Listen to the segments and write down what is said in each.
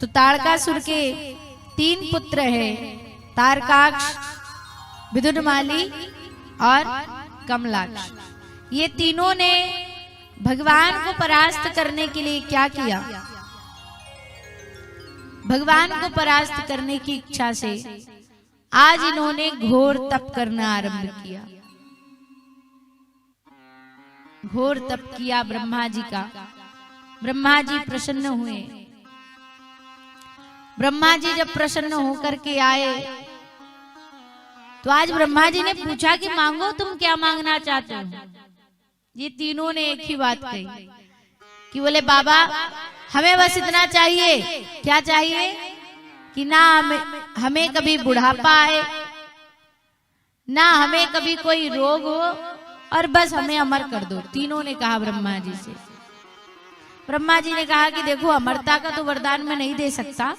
तो ताड़कासुर के 3 पुत्र हैं, तारकाक्ष, विदुरमाली और कमलाक्ष। ये तीनों ने भगवान को परास्त करने के लिए क्या किया? भगवान को परास्त करने की इच्छा से आज इन्होंने घोर तप करना आरंभ किया। घोर तप किया ब्रह्मा जी का। ब्रह्मा जी प्रसन्न हुए। ब्रह्मा जी जब प्रसन्न होकर के आए तो आज ब्रह्मा जी ने पूछा कि मांगो, तुम क्या मांगना चाहते हो? ये तीनों ने एक ही बात कही कि बोले बाबा हमें बस इतना चाहिए। क्या चाहिए? कि ना हमें कभी बुढ़ापा आए, ना हमें कभी कोई रोग हो, और बस हमें अमर कर दो। तीनों ने कहा ब्रह्मा जी से। ब्रह्मा जी ने कहा कि देखो, अमरता का तो वरदान मैं नहीं दे सकता,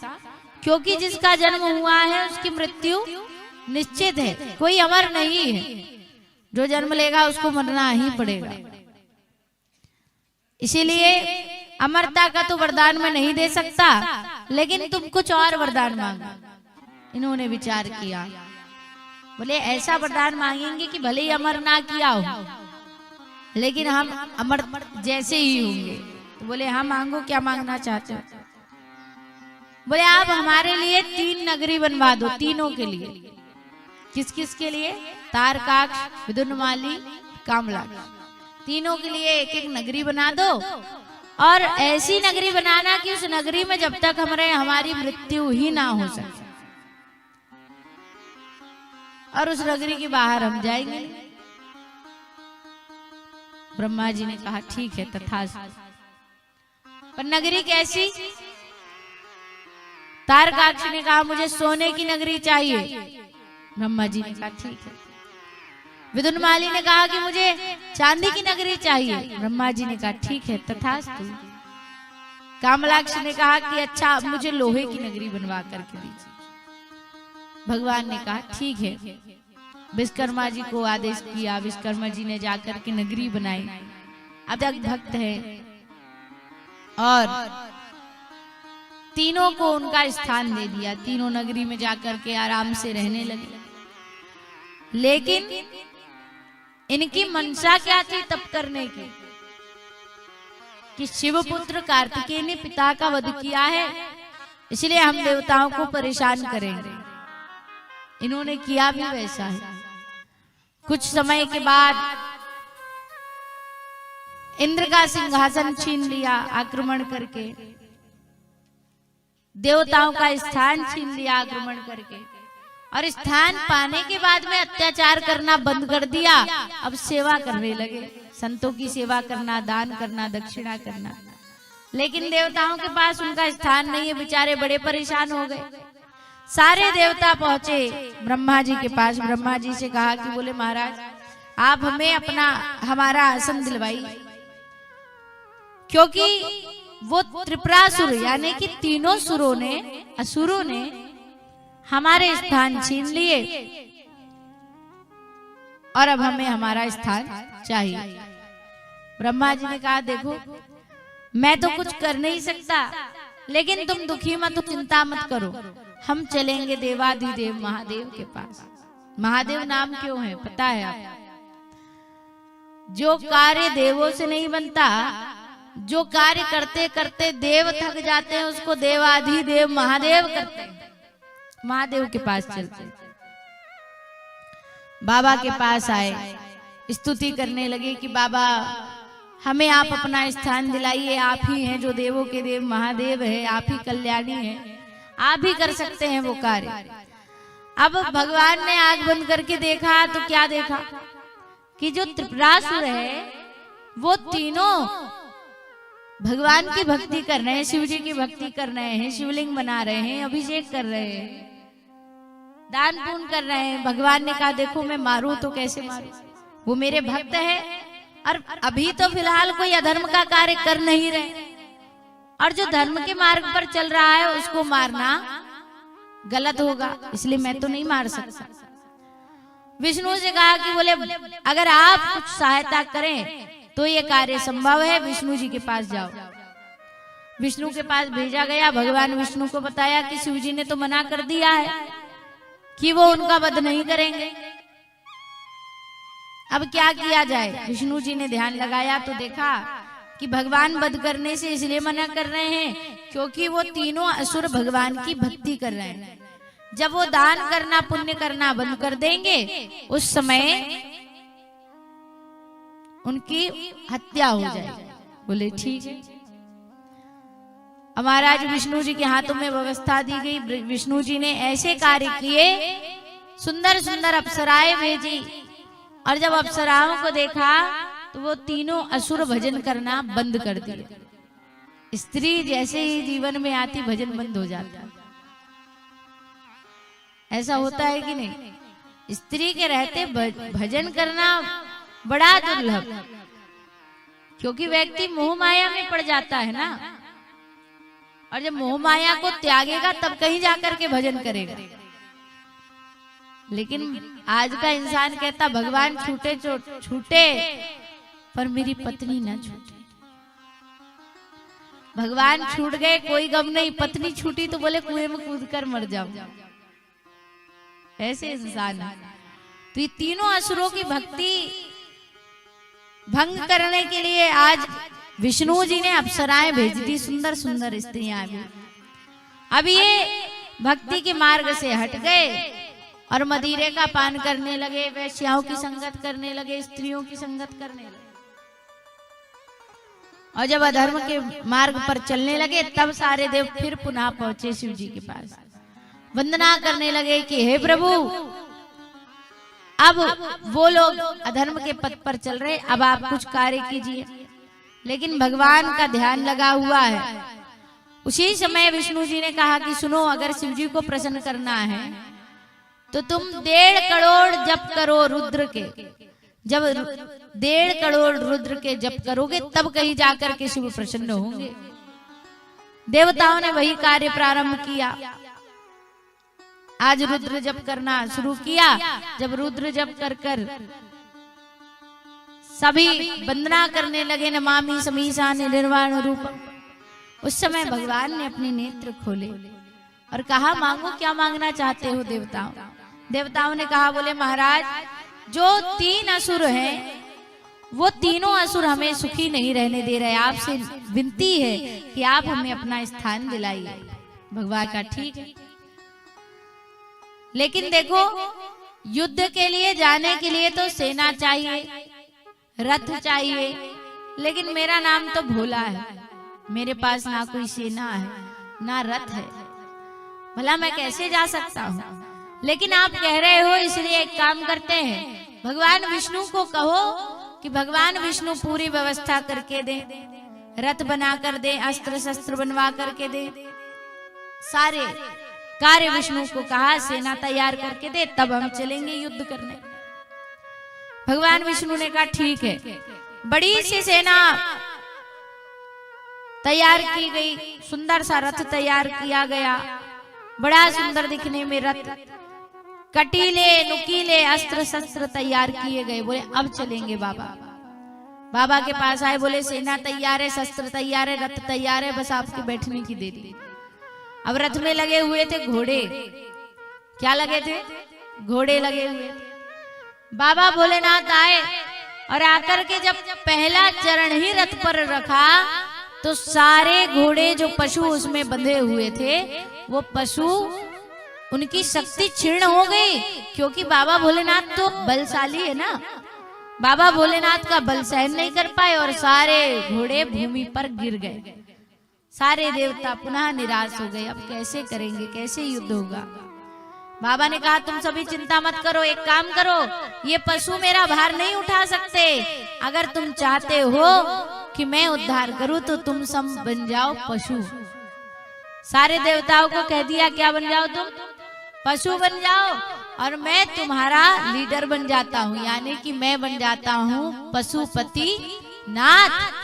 क्योंकि जिसका जन्म हुआ है उसकी मृत्यु निश्चित है, कोई अमर नहीं है। जो जन्म लेगा उसको मरना ही पड़ेगा। इसीलिए अमरता का तो वरदान मैं नहीं दे सकता, लेकिन तुम कुछ और वरदान मांगो। इन्होंने विचार किया, बोले ऐसा वरदान मांगेंगे कि भले ही अमर ना किया हो, लेकिन हम अमर जैसे ही होंगे। तो बोले हाँ मांगो, क्या मांगना चाहते हो? बोले आप हमारे लिए 3 नगरी बनवा दो, तीनों के लिए। किस किस के लिए? तारकाक्ष, विदुरमाली, कमलाक्ष, तीनों के लिए एक एक नगरी बना दो, और ऐसी नगरी बनाना कि उस नगरी में जब तक हमारी मृत्यु ही ना हो सके, और उस नगरी के बाहर हम जाएंगे। ब्रह्मा जी ने कहा ठीक है, तथास्तु। पर नगरी कैसी? तारकाक्ष ने कहा मुझे सोने की नगरी चाहिए। ब्रह्मा जी ने कहा ठीक है। विदुरमाली ने कहा कि मुझे चांदी की नगरी चाहिए। ब्रह्मा जी ने कहा ठीक है, तथास्तु। कमलाक्ष ने कहा कि अच्छा मुझे लोहे की नगरी बनवा करके दीजिए। भगवान ने कहा ठीक है। विश्वकर्मा जी को आदेश किया। विश्वकर्मा जी ने जाकर के नगरी बनाई। अब तक भक्त है और तीनों को उनका स्थान दे दिया। तीनों नगरी में जाकर के आराम से रहने लगे। लेकिन इनकी मनसा क्या थी तप करने की? कि शिवपुत्र कार्तिकेय ने पिता का वध किया है, इसलिए हम देवताओं को परेशान करेंगे। इन्होंने किया भी वैसा है। कुछ समय के बाद इंद्र का सिंहासन छीन लिया आक्रमण करके, देवताओं का स्थान छीन लिया आक्रमण करके, और स्थान पाने के बाद में अत्याचार करना बंद कर दिया। अब सेवा करने लगे, संतों की सेवा करना, दान करना, दक्षिणा करना। लेकिन देवताओं के पास उनका स्थान नहीं है, बेचारे बड़े परेशान हो गए। सारे देवता पहुंचे ब्रह्मा जी के पास। ब्रह्मा जी से कहा कि बोले महाराज आप हमें हमारा आसन दिलवाइए, क्योंकि वो त्रिपुरासुर यानी कि तीनों असुरों ने हमारे स्थान छीन लिए, और अब हमें हमारा स्थान चाहिए। ब्रह्मा जी ने कहा देखो मैं तो कुछ कर नहीं सकता, लेकिन तुम दुखी मत, चिंता मत करो, हम चलेंगे देवाधिदेव महादेव के पास। महादेव नाम क्यों है पता है आप? जो कार्य देवों से नहीं बनता, जो कार्य करते करते देव थक जाते हैं, उसको देवाधिदेव महादेव करते हैं। महादेव के पास चलते, बाबा के पास आए, स्तुति करने लगे कि बाबा हमें आप अपना स्थान दिलाइए। आप ही हैं जो देवों के देव महादेव है, आप ही कल्याणी हैं, आप ही कर सकते हैं वो कार्य। अब भगवान ने आंख बंद करके देखा तो क्या देखा कि जो त्रिपुरासुर है वो तीनों भगवान की भक्ति कर रहे हैं, शिव जी की भक्ति कर रहे हैं, शिवलिंग बना रहे हैं, अभिषेक कर रहे हैं, दान पुण्य कर रहे हैं। भगवान ने कहा देखो मैं मारूं तो कैसे मारूं, वो मेरे भक्त है, और अभी तो फिलहाल कोई अधर्म का कार्य कर नहीं रहे, और जो धर्म के मार्ग पर चल रहा है उसको मारना गलत होगा, इसलिए मैं तो नहीं मार सकता। विष्णु से कहा कि बोले अगर आप कुछ सहायता करें तो ये कार्य संभव है, विष्णु जी के पास जाओ। विष्णु के पास भेजा गया। भगवान विष्णु को बताया कि शिव जी ने तो मना कर दिया है कि वो उनका वध नहीं करेंगे, अब क्या किया जाए। विष्णु जी ने ध्यान लगाया तो देखा कि भगवान वध करने से इसलिए मना कर रहे हैं क्योंकि वो तीनों असुर भगवान की भक्ति कर रहे हैं। जब वो दान करना पुण्य करना बंद कर देंगे उस समय उनकी हत्या हो जाएगी। बोले ठीक है। महाराज विष्णु जी के हाथों में व्यवस्था दी गई। विष्णु जी ने ऐसे कार्य किए, सुंदर सुंदर अप्सराएं भेजी, और जब अप्सराओं को देखा तो वो तीनों असुर भजन करना बंद कर दिए। स्त्री जैसे ही जीवन में आती भजन बंद हो जाता। ऐसा होता है कि नहीं? स्त्री के रहते भजन करना बड़ा दुर्लभ, क्योंकि व्यक्ति मोह माया में पड़ जाता है ना, और जब मोह माया को त्यागेगा तब कहीं जाकर के भजन करेगा। लेकिन आज का इंसान कहता भगवान छूटे छूटे पर मेरी पत्नी ना छूटे। भगवान छूट गए कोई गम नहीं, पत्नी छूटी तो बोले कुएं में कूद कर मर जाओ। ऐसे इंसान है। तो ये तीनों असुरों की भक्ति भंग करने के लिए आज विष्णु जी ने अप्सराएं भेज दी, सुंदर सुंदर स्त्रियां भी। अब ये भक्ति के मार्ग से हट गए और मदिरे का पान करने लगे, वैश्याओं की संगत करने लगे, स्त्रियों की संगत करने लगे। और जब अधर्म के मार्ग पर चलने लगे तब सारे देव फिर पुनः पहुंचे शिव जी के पास, वंदना करने लगे कि हे प्रभु, अब वो लोग अधर्म के पथ पर चल रहे, अब आप कुछ कार्य कीजिए। लेकिन भगवान का ध्यान लगा हुआ है। उसी समय विष्णु जी ने कहा कि सुनो, अगर शिव जी को प्रसन्न करना है तो तुम 1.5 करोड़ जप करो रुद्र के। जब 1.5 करोड़ रुद्र के जप करोगे तब कहीं जाकर के शिव प्रसन्न होंगे। देवताओं ने वही कार्य प्रारंभ किया। आज रुद्र जप करना शुरू किया। जब रुद्र जप कर कर सभी वंदना करने लगे, नमामि समीशान निर्वाण रूपम, उस समय भगवान ने अपने नेत्र खोले और कहा मांगो, क्या मांगना चाहते हो देवताओं। देवताओं ने कहा, बोले महाराज, जो 3 असुर हैं वो तीनों असुर हमें सुखी नहीं रहने दे रहे, आपसे विनती है कि आप हमें अपना स्थान दिलाइए। भगवान का ठीक है, लेकिन देखो युद्ध के लिए जाने के लिए तो सेना चाहिए, रथ चाहिए, लेकिन मेरा नाम तो भोला है, मेरे पास ना कोई सेना है ना रथ है, भला मैं कैसे जा सकता हूँ। लेकिन आप कह रहे हो इसलिए एक काम करते हैं, भगवान विष्णु को कहो कि भगवान विष्णु पूरी व्यवस्था करके दे, रथ बना कर दे, अस्त्र शस्त्र बनवा करके दे, सारे कार्य विष्णु को कहा, सेना तैयार करके दे, तब हम चलेंगे युद्ध करने। भगवान विष्णु ने कहा ठीक है। बड़ी सी सेना तैयार की गई, सुंदर सा रथ तैयार किया गया, बड़ा सुंदर दिखने में रथ, कटीले नुकीले अस्त्र शस्त्र तैयार किए गए। बोले अब चलेंगे बाबा। बाबा के पास आए, बोले सेना तैयार है, शस्त्र तैयार है, रथ तैयार है, बस आपके बैठने की देरी। अब रथ में लगे हुए थे घोड़े। क्या लगे थे? घोड़े लगे हुए थे। बाबा भोलेनाथ आए और आकर के जब पहला चरण ही रथ पर रखा तो सारे घोड़े जो पशु उसमें बंधे हुए थे वो पशु, उनकी शक्ति क्षीण हो गई, क्योंकि बाबा भोलेनाथ तो बलशाली है ना। बाबा भोलेनाथ का बल सहन नहीं कर पाए और सारे घोड़े भूमि पर गिर गए। सारे देवता पुनः निराश हो गए, अब कैसे करेंगे, कैसे युद्ध होगा। बाबा ने कहा तुम सभी चिंता मत करो, एक काम करो, ये पशु मेरा भार नहीं उठा सकते, अगर तुम चाहते हो कि मैं उद्धार करूं तो तुम सब बन जाओ पशु। सारे देवताओं को कह दिया क्या बन जाओ तुम? पशु बन जाओ, और मैं तुम्हारा लीडर बन जाता हूँ, यानी कि मैं बन जाता हूँ पशुपति नाथ।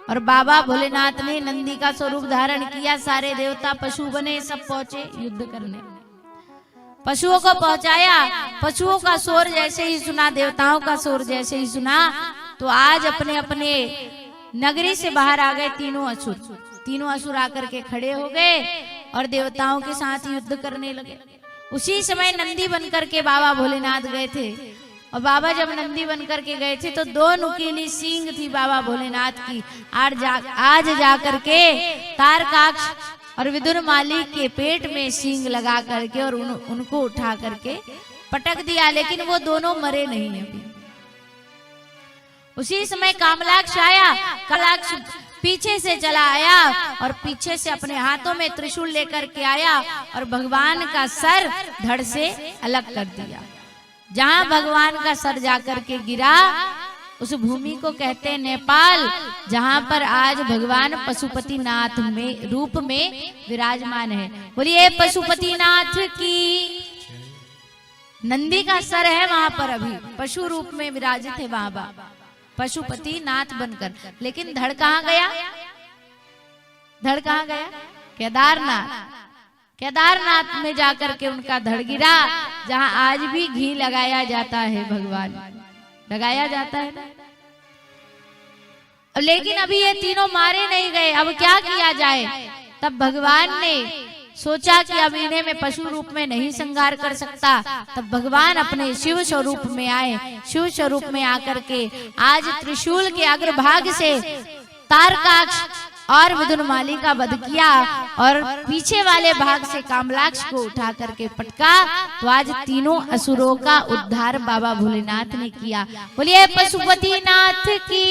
और बाबा भोलेनाथ ने नंदी का स्वरूप धारण किया, सारे देवता पशु बने, सब पहुंचे युद्ध करने। पशुओं को पहुंचाया, पशुओं का शोर जैसे ही सुना, देवताओं का शोर जैसे ही सुना, तो आज अपने अपने नगरी से बाहर आ गए तीनों असुर। तीनों असुर आकर के खड़े हो गए और देवताओं के साथ युद्ध करने लगे। उसी समय नंदी बनकर के बाबा भोलेनाथ गए थे। और बाबा जब नंदी बनकर के गए थे तो 2 नुकीली सींग थी बाबा भोलेनाथ की। आज जाकर के तारकाक्ष और विदुर माली के पेट में सींग लगा करके और उनको उठा करके पटक दिया, लेकिन वो दोनों मरे नहीं अभी। उसी समय कामलाक्ष आया। कामलाक्ष पीछे से चला आया और पीछे से अपने हाथों में त्रिशूल लेकर के आया और भगवान का सर धड़ से अलग कर दिया। जहां भगवान का सर जाकर के गिरा उस भूमि को कहते हैं नेपाल, जहां पर आज भगवान पशुपतिनाथ में रूप में विराजमान है। बोलिए पशुपतिनाथ की। नंदी का सर है वहां पर, अभी पशु रूप में विराजित है वहां बाबा पशुपतिनाथ बनकर। लेकिन धड़ कहाँ गया? धड़ कहाँ गया? केदारनाथ। केदारनाथ में जाकर के उनका धड़ गिरा, जहां आज भी घी लगाया जाता है, भगवान लगाया जाता है ना। लेकिन अभी ये तीनों मारे नहीं गए, अब क्या किया जाए? तब भगवान ने सोचा कि अब इन्हें मैं पशु रूप में नहीं संहार कर सकता। तब भगवान अपने शिव स्वरूप में आए। शिव स्वरूप में आकर के आज त्रिशूल के अग्रभाग से तारकाक्ष और विदुरमाली का वध किया और पीछे वाले भाग से कामलाक्ष को उठा करके पटका। तो आज तीनों असुरों का उद्धार बाबा भोलेनाथ ने किया। बोलिए पशुपतिनाथ की।